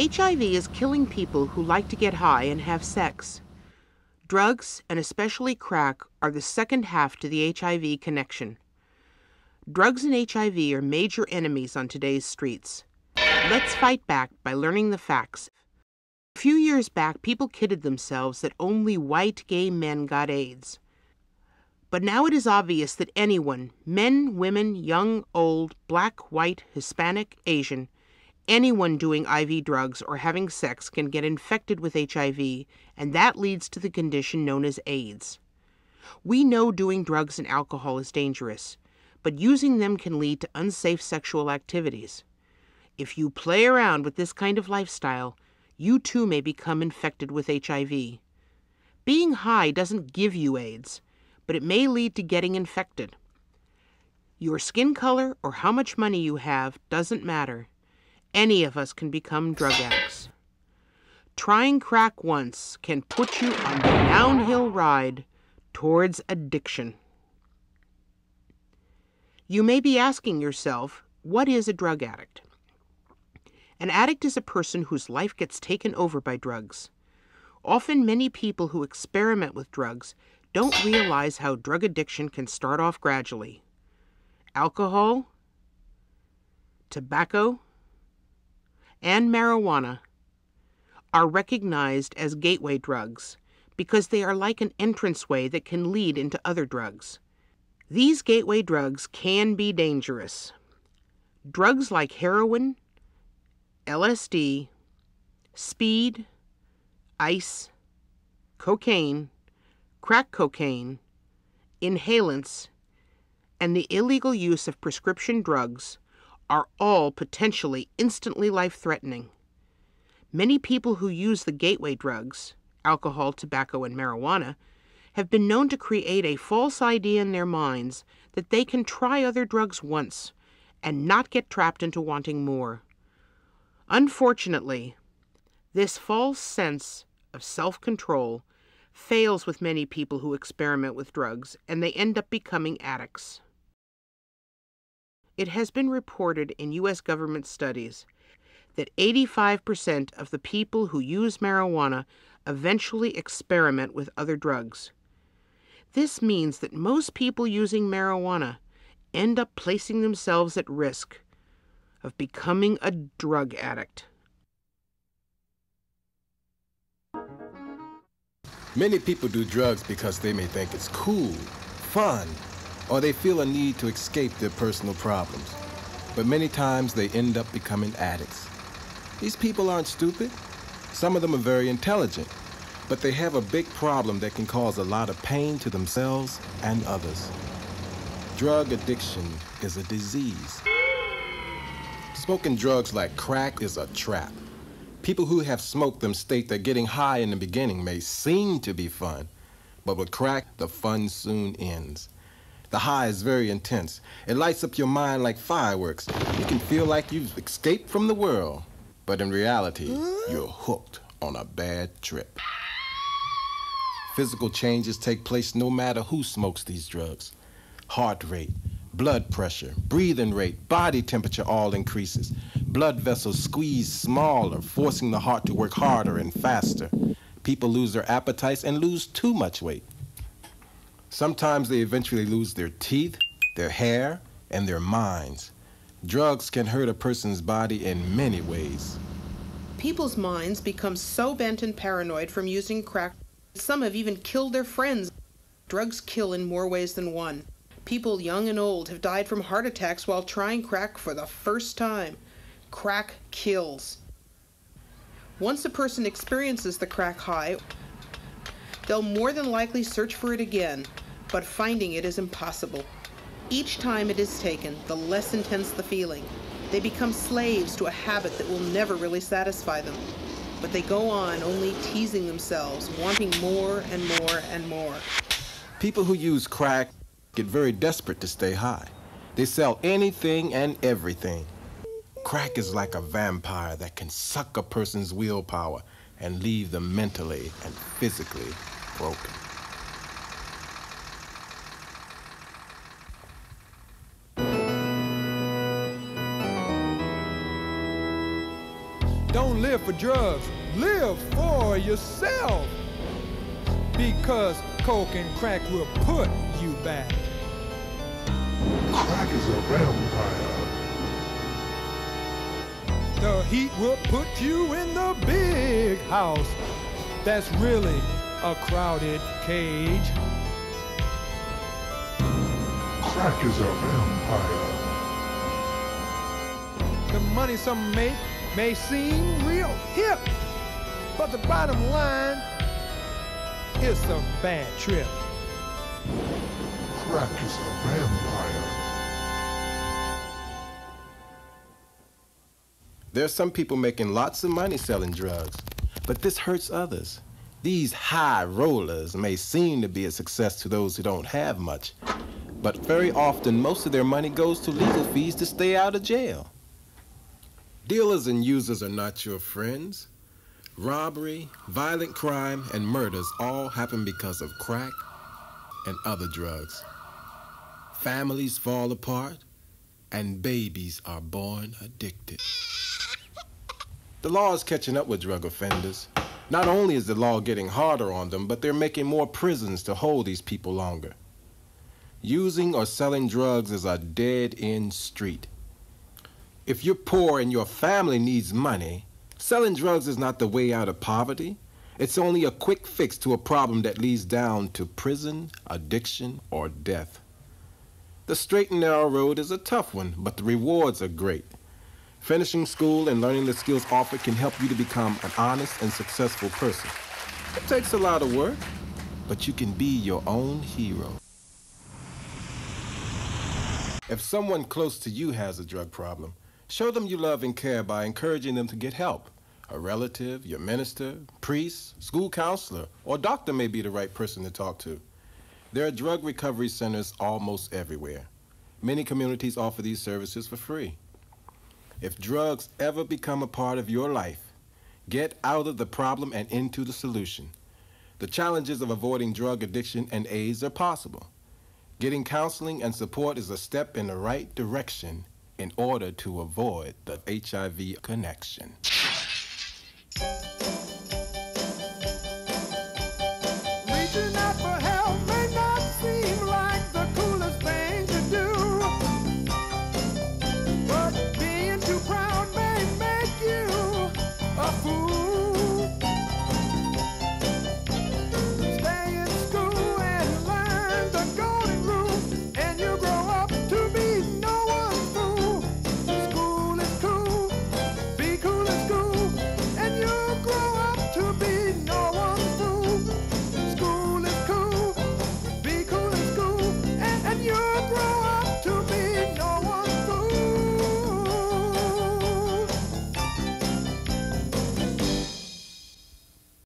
HIV is killing people who like to get high and have sex. Drugs, and especially crack, are the second half to the HIV connection. Drugs and HIV are major enemies on today's streets. Let's fight back by learning the facts. A few years back, people kidded themselves that only white gay men got AIDS. But now it is obvious that anyone, men, women, young, old, black, white, Hispanic, Asian, anyone doing IV drugs or having sex can get infected with HIV, and that leads to the condition known as AIDS. We know doing drugs and alcohol is dangerous, but using them can lead to unsafe sexual activities. If you play around with this kind of lifestyle, you too may become infected with HIV. Being high doesn't give you AIDS, but it may lead to getting infected. Your skin color or how much money you have doesn't matter. Any of us can become drug addicts. Trying crack once can put you on the downhill ride towards addiction. You may be asking yourself, what is a drug addict? An addict is a person whose life gets taken over by drugs. Often many people who experiment with drugs don't realize how drug addiction can start off gradually. Alcohol, tobacco, and marijuana are recognized as gateway drugs because they are like an entranceway that can lead into other drugs. These gateway drugs can be dangerous. Drugs like heroin, LSD, speed, ice, cocaine, crack cocaine, inhalants, and the illegal use of prescription drugs are all potentially instantly life-threatening. Many people who use the gateway drugs, alcohol, tobacco, and marijuana, have been known to create a false idea in their minds that they can try other drugs once and not get trapped into wanting more. Unfortunately, this false sense of self-control fails with many people who experiment with drugs, and they end up becoming addicts. It has been reported in U.S. government studies that 85% of the people who use marijuana eventually experiment with other drugs. This means that most people using marijuana end up placing themselves at risk of becoming a drug addict. Many people do drugs because they may think it's cool, fun, or they feel a need to escape their personal problems. But many times they end up becoming addicts. These people aren't stupid. Some of them are very intelligent, but they have a big problem that can cause a lot of pain to themselves and others. Drug addiction is a disease. Smoking drugs like crack is a trap. People who have smoked them state that getting high in the beginning may seem to be fun, but with crack, the fun soon ends. The high is very intense. It lights up your mind like fireworks. You can feel like you've escaped from the world, but in reality, you're hooked on a bad trip. Physical changes take place no matter who smokes these drugs. Heart rate, blood pressure, breathing rate, body temperature all increases. Blood vessels squeeze smaller, forcing the heart to work harder and faster. People lose their appetites and lose too much weight. Sometimes they eventually lose their teeth, their hair, and their minds. Drugs can hurt a person's body in many ways. People's minds become so bent and paranoid from using crack, some have even killed their friends. Drugs kill in more ways than one. People young and old have died from heart attacks while trying crack for the first time. Crack kills. Once a person experiences the crack high, they'll more than likely search for it again, but finding it is impossible. Each time it is taken, the less intense the feeling. They become slaves to a habit that will never really satisfy them. But they go on only teasing themselves, wanting more and more and more. People who use crack get very desperate to stay high. They sell anything and everything. Crack is like a vampire that can suck a person's willpower and leave them mentally and physically broken. Don't live for drugs, live for yourself. Because coke and crack will put you back. Crack is a vampire. The heat will put you in the big house that's really a crowded cage. Crack is a vampire. The money some make may seem real hip, but the bottom line, it's a bad trip. Crack is a vampire. There's some people making lots of money selling drugs, but this hurts others. These high rollers may seem to be a success to those who don't have much, but very often most of their money goes to legal fees to stay out of jail. Dealers and users are not your friends. Robbery, violent crime, and murders all happen because of crack and other drugs. Families fall apart, and babies are born addicted. The law is catching up with drug offenders. Not only is the law getting harder on them, but they're making more prisons to hold these people longer. Using or selling drugs is a dead-end street. If you're poor and your family needs money, selling drugs is not the way out of poverty. It's only a quick fix to a problem that leads down to prison, addiction, or death. The straight and narrow road is a tough one, but the rewards are great. Finishing school and learning the skills offered can help you to become an honest and successful person. It takes a lot of work, but you can be your own hero. If someone close to you has a drug problem, show them you love and care by encouraging them to get help. A relative, your minister, priest, school counselor, or doctor may be the right person to talk to. There are drug recovery centers almost everywhere. Many communities offer these services for free. If drugs ever become a part of your life, get out of the problem and into the solution. The challenges of avoiding drug addiction and AIDS are possible. Getting counseling and support is a step in the right direction in order to avoid the HIV connection.